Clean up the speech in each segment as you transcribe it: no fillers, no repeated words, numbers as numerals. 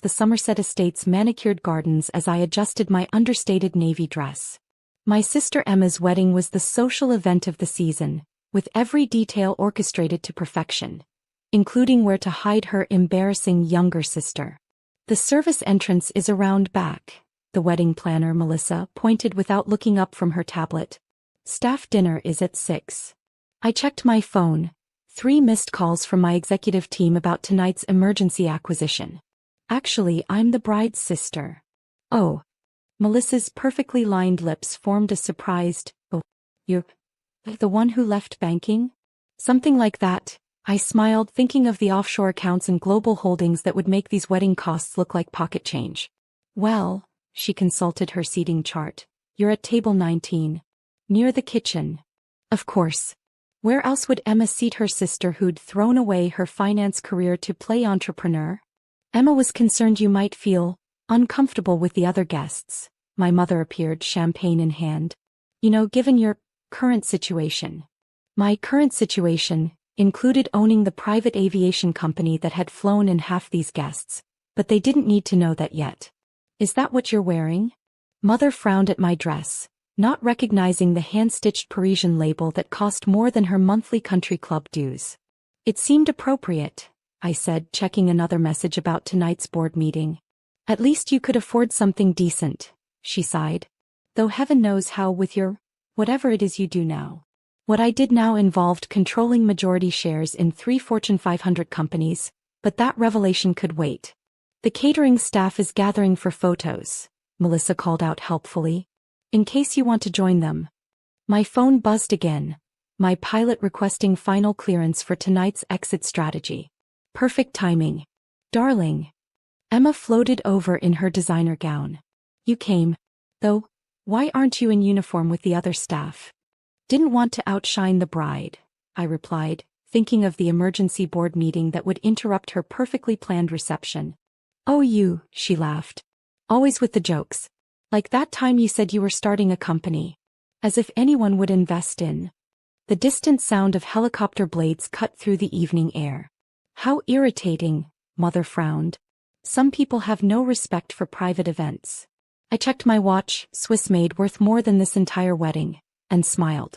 the Somerset Estates manicured gardens as I adjusted my understated navy dress. My sister Emma's wedding was the social event of the season, with every detail orchestrated to perfection, including where to hide her embarrassing younger sister. The service entrance is around back, the wedding planner Melissa pointed without looking up from her tablet. Staff dinner is at 6. I checked my phone. 3 missed calls from my executive team about tonight's emergency acquisition. Actually, I'm the bride's sister. Oh. Melissa's perfectly lined lips formed a surprised, "Oh, you're the one who left banking?" Something like that. I smiled, thinking of the offshore accounts and global holdings that would make these wedding costs look like pocket change. Well, she consulted her seating chart. You're at table 19. Near the kitchen. Of course. Where else would Emma seat her sister who'd thrown away her finance career to play entrepreneur? Emma was concerned you might feel uncomfortable with the other guests. My mother appeared, champagne in hand. You know, given your current situation. My current situation included owning the private aviation company that had flown in half these guests, but they didn't need to know that yet. Is that what you're wearing? Mother frowned at my dress, not recognizing the hand-stitched Parisian label that cost more than her monthly country club dues. It seemed appropriate, I said, checking another message about tonight's board meeting. At least you could afford something decent, she sighed. Though heaven knows how with your whatever it is you do now. What I did now involved controlling majority shares in 3 Fortune 500 companies, but that revelation could wait. The catering staff is gathering for photos, Melissa called out helpfully. In case you want to join them. My phone buzzed again, my pilot requesting final clearance for tonight's exit strategy. Perfect timing. Darling. Emma floated over in her designer gown. You came. Though, why aren't you in uniform with the other staff? Didn't want to outshine the bride, I replied, thinking of the emergency board meeting that would interrupt her perfectly planned reception. Oh you, she laughed. Always with the jokes. Like that time you said you were starting a company. As if anyone would invest in. The distant sound of helicopter blades cut through the evening air. How irritating, Mother frowned. Some people have no respect for private events. I checked my watch, Swiss-made, worth more than this entire wedding, and smiled.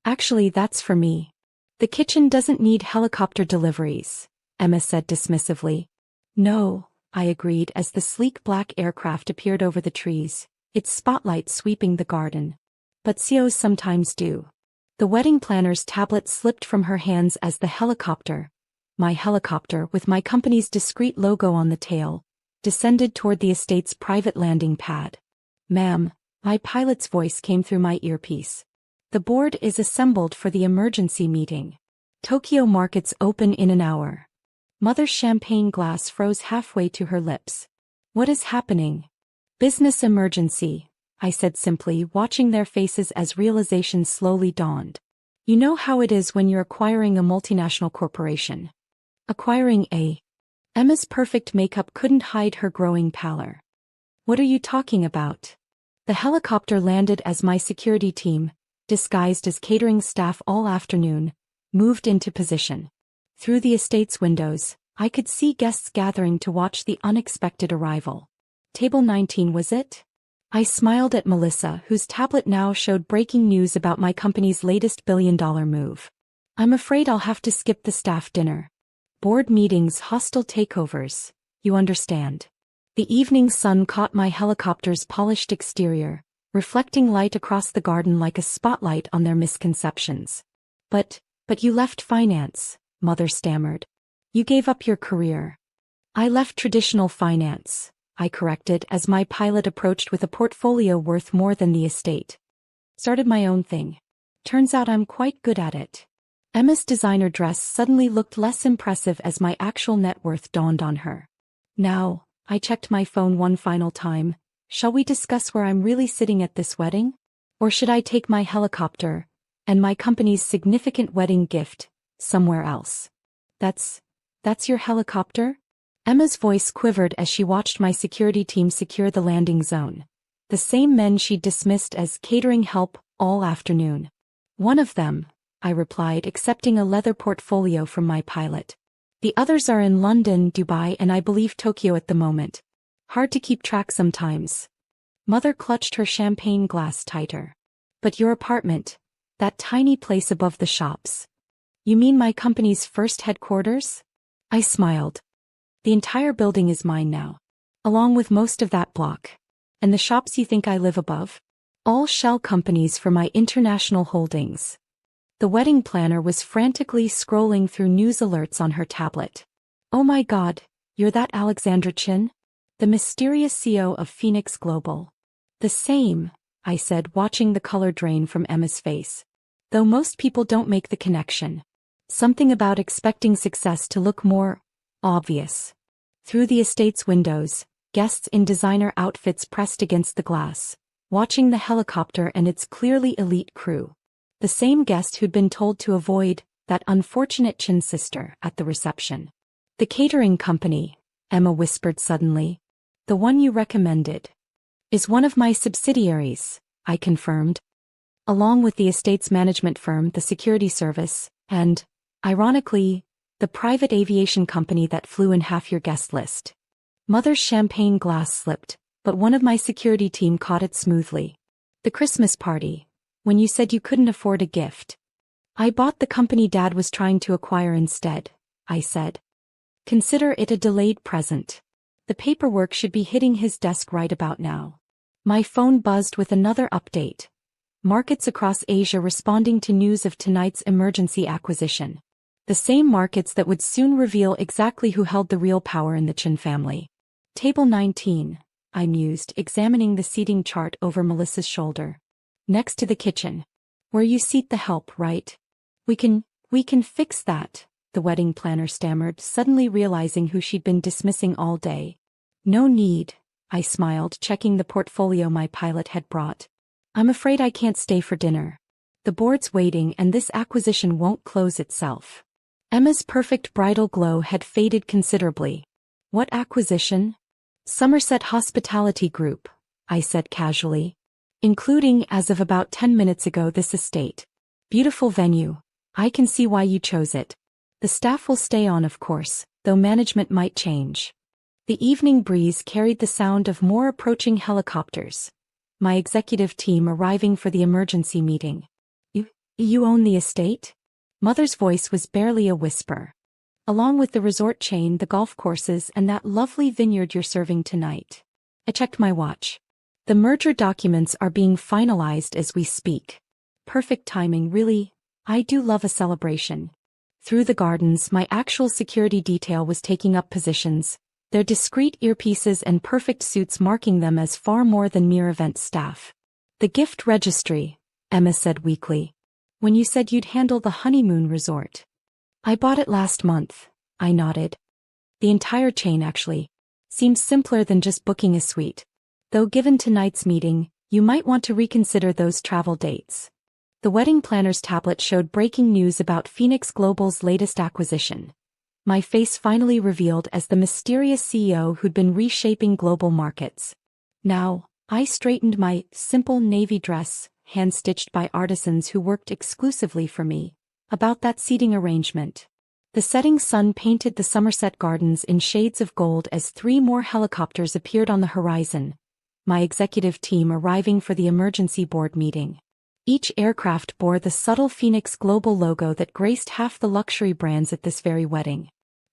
Actually, that's for me. The kitchen doesn't need helicopter deliveries, Emma said dismissively. No, I agreed as the sleek black aircraft appeared over the trees, its spotlight sweeping the garden. But CEOs sometimes do. The wedding planner's tablet slipped from her hands as the helicopter, my helicopter with my company's discreet logo on the tail, descended toward the estate's private landing pad. Ma'am, my pilot's voice came through my earpiece. The board is assembled for the emergency meeting. Tokyo markets open in an hour. Mother's champagne glass froze halfway to her lips. What is happening? Business emergency, I said simply, watching their faces as realization slowly dawned. You know how it is when you're acquiring a multinational corporation. Acquiring a... Emma's perfect makeup couldn't hide her growing pallor. What are you talking about? The helicopter landed as my security team, disguised as catering staff all afternoon, moved into position. Through the estate's windows, I could see guests gathering to watch the unexpected arrival. Table 19 was it? I smiled at Melissa, whose tablet now showed breaking news about my company's latest billion-dollar move. I'm afraid I'll have to skip the staff dinner. Board meetings, hostile takeovers, you understand. The evening sun caught my helicopter's polished exterior, reflecting light across the garden like a spotlight on their misconceptions. But you left finance, Mother stammered. You gave up your career. I left traditional finance, I corrected as my pilot approached with a portfolio worth more than the estate. Started my own thing. Turns out I'm quite good at it. Emma's designer dress suddenly looked less impressive as my actual net worth dawned on her. Now, I checked my phone one final time. Shall we discuss where I'm really sitting at this wedding? Or should I take my helicopter, and my company's significant wedding gift, somewhere else? That's your helicopter? Emma's voice quivered as she watched my security team secure the landing zone. The same men she'd dismissed as catering help all afternoon. One of them, I replied, accepting a leather portfolio from my pilot. The others are in London, Dubai, and I believe Tokyo at the moment. Hard to keep track sometimes. Mother clutched her champagne glass tighter. But your apartment, that tiny place above the shops. You mean my company's first headquarters? I smiled. The entire building is mine now. Along with most of that block. And the shops you think I live above? All shell companies for my international holdings. The wedding planner was frantically scrolling through news alerts on her tablet. Oh my God, you're that Alexandra Chin? The mysterious CEO of Phoenix Global. The same, I said, watching the color drain from Emma's face. Though most people don't make the connection. Something about expecting success to look more obvious. Through the estate's windows, guests in designer outfits pressed against the glass, watching the helicopter and its clearly elite crew. The same guest who'd been told to avoid that unfortunate Chin sister at the reception. The catering company, Emma whispered suddenly. The one you recommended. Is one of my subsidiaries, I confirmed. Along with the estate's management firm, the security service, and, ironically, the private aviation company that flew in half your guest list. Mother's champagne glass slipped, but one of my security team caught it smoothly. The Christmas party, when you said you couldn't afford a gift. I bought the company Dad was trying to acquire instead, I said. Consider it a delayed present. The paperwork should be hitting his desk right about now. My phone buzzed with another update. Markets across Asia responding to news of tonight's emergency acquisition. The same markets that would soon reveal exactly who held the real power in the Chin family. Table 19, I mused, examining the seating chart over Melissa's shoulder. Next to the kitchen. Where you seat the help, right? We can fix that, the wedding planner stammered, suddenly realizing who she'd been dismissing all day. No need, I smiled, checking the portfolio my pilot had brought. I'm afraid I can't stay for dinner. The board's waiting and this acquisition won't close itself. Emma's perfect bridal glow had faded considerably. What acquisition? Somerset Hospitality Group, I said casually. Including, as of about 10 minutes ago, this estate. Beautiful venue. I can see why you chose it. The staff will stay on, of course, though management might change. The evening breeze carried the sound of more approaching helicopters. My executive team arriving for the emergency meeting. You own the estate? Mother's voice was barely a whisper. Along with the resort chain, the golf courses, and that lovely vineyard you're serving tonight. I checked my watch. The merger documents are being finalized as we speak. Perfect timing, really. I do love a celebration. Through the gardens, my actual security detail was taking up positions, their discreet earpieces and perfect suits marking them as far more than mere event staff. The gift registry, Emma said weakly. When you said you'd handle the honeymoon resort. I bought it last month, I nodded. The entire chain, actually. Seems simpler than just booking a suite. Though given tonight's meeting, you might want to reconsider those travel dates. The wedding planner's tablet showed breaking news about Phoenix Global's latest acquisition. My face finally revealed as the mysterious CEO who'd been reshaping global markets. Now, I straightened my simple navy dress, hand-stitched by artisans who worked exclusively for me, about that seating arrangement. The setting sun painted the Somerset Gardens in shades of gold as 3 more helicopters appeared on the horizon. My executive team arriving for the emergency board meeting. Each aircraft bore the subtle Phoenix Global logo that graced half the luxury brands at this very wedding.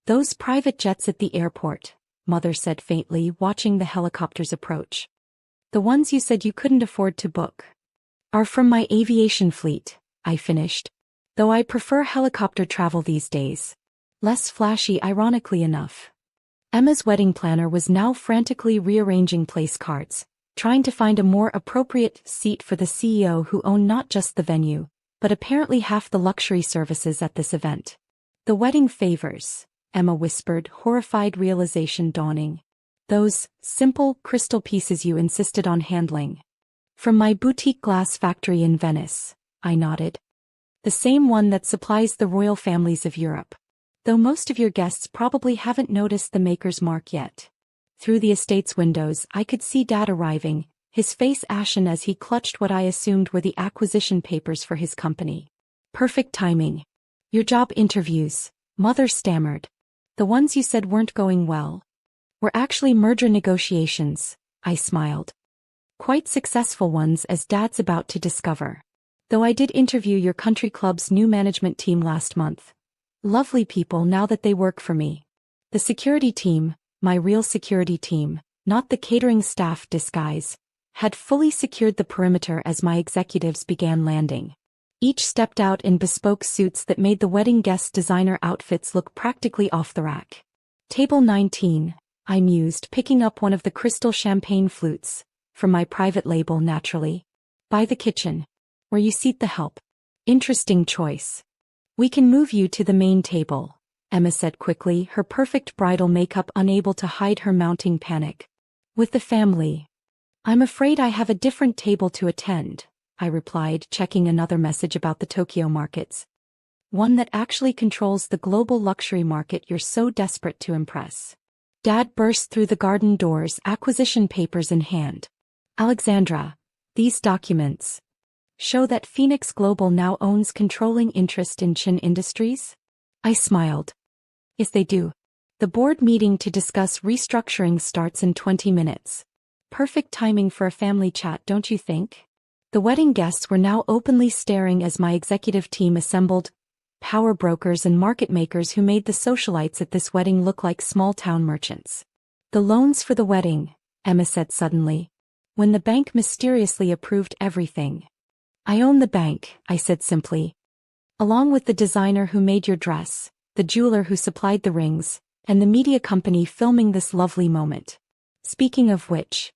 Those private jets at the airport, Mother said faintly, watching the helicopters approach. The ones you said you couldn't afford to book. Are from my aviation fleet, I finished. Though I prefer helicopter travel these days. Less flashy, ironically enough. Emma's wedding planner was now frantically rearranging place cards, trying to find a more appropriate seat for the CEO who owned not just the venue, but apparently half the luxury services at this event. The wedding favors, Emma whispered, horrified realization dawning. Those simple crystal pieces you insisted on handling. From my boutique glass factory in Venice, I nodded. The same one that supplies the royal families of Europe. Though most of your guests probably haven't noticed the maker's mark yet. Through the estate's windows, I could see Dad arriving, his face ashen as he clutched what I assumed were the acquisition papers for his company. Perfect timing. Your job interviews, Mother stammered. The ones you said weren't going well were actually merger negotiations, I smiled. Quite successful ones, as Dad's about to discover. Though I did interview your country club's new management team last month. Lovely people now that they work for me. The security team, my real security team, not the catering staff disguise, had fully secured the perimeter as my executives began landing. Each stepped out in bespoke suits that made the wedding guests' designer outfits look practically off the rack. Table 19, I mused, picking up one of the crystal champagne flutes, from my private label naturally. By the kitchen, where you seat the help. Interesting choice. We can move you to the main table, Emma said quickly, her perfect bridal makeup unable to hide her mounting panic. With the family. I'm afraid I have a different table to attend, I replied, checking another message about the Tokyo markets. One that actually controls the global luxury market you're so desperate to impress. Dad burst through the garden doors, acquisition papers in hand. Alexandra, these documents show that Phoenix Global now owns controlling interest in Chin Industries? I smiled. Yes, they do. The board meeting to discuss restructuring starts in 20 minutes. Perfect timing for a family chat, don't you think? The wedding guests were now openly staring as my executive team assembled, power brokers and market makers who made the socialites at this wedding look like small-town merchants. The loans for the wedding, Emma said suddenly, when the bank mysteriously approved everything. I own the bank, I said simply. Along with the designer who made your dress, the jeweler who supplied the rings, and the media company filming this lovely moment. Speaking of which,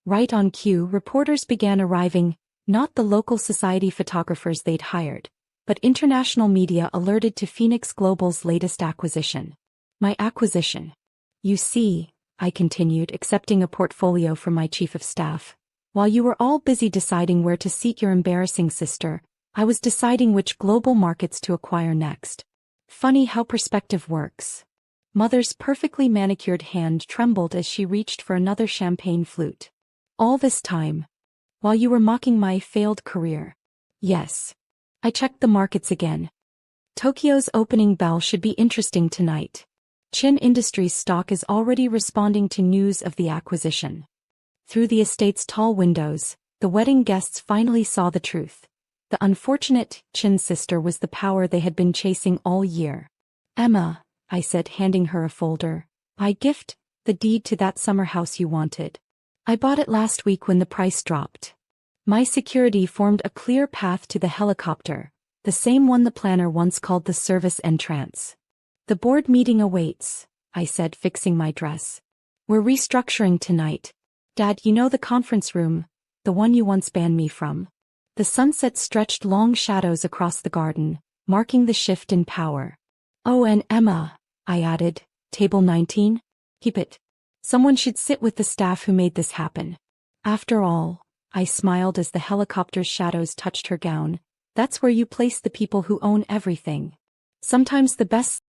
right on cue, reporters began arriving, not the local society photographers they'd hired, but international media alerted to Phoenix Global's latest acquisition. My acquisition. You see, I continued, accepting a portfolio from my chief of staff. While you were all busy deciding where to seat your embarrassing sister, I was deciding which global markets to acquire next. Funny how perspective works. Mother's perfectly manicured hand trembled as she reached for another champagne flute. All this time, while you were mocking my failed career. Yes. I checked the markets again. Tokyo's opening bell should be interesting tonight. Chin Industries stock is already responding to news of the acquisition. Through the estate's tall windows, the wedding guests finally saw the truth. The unfortunate Chin sister was the power they had been chasing all year. Emma, I said, handing her a folder, I gift the deed to that summer house you wanted. I bought it last week when the price dropped. My security formed a clear path to the helicopter, the same one the planner once called the service entrance. The board meeting awaits, I said, fixing my dress. We're restructuring tonight. Dad, you know the conference room, the one you once banned me from? The sunset stretched long shadows across the garden, marking the shift in power. Oh, and Emma, I added, table 19? Keep it. Someone should sit with the staff who made this happen. After all, I smiled as the helicopter's shadows touched her gown, that's where you place the people who own everything. Sometimes the best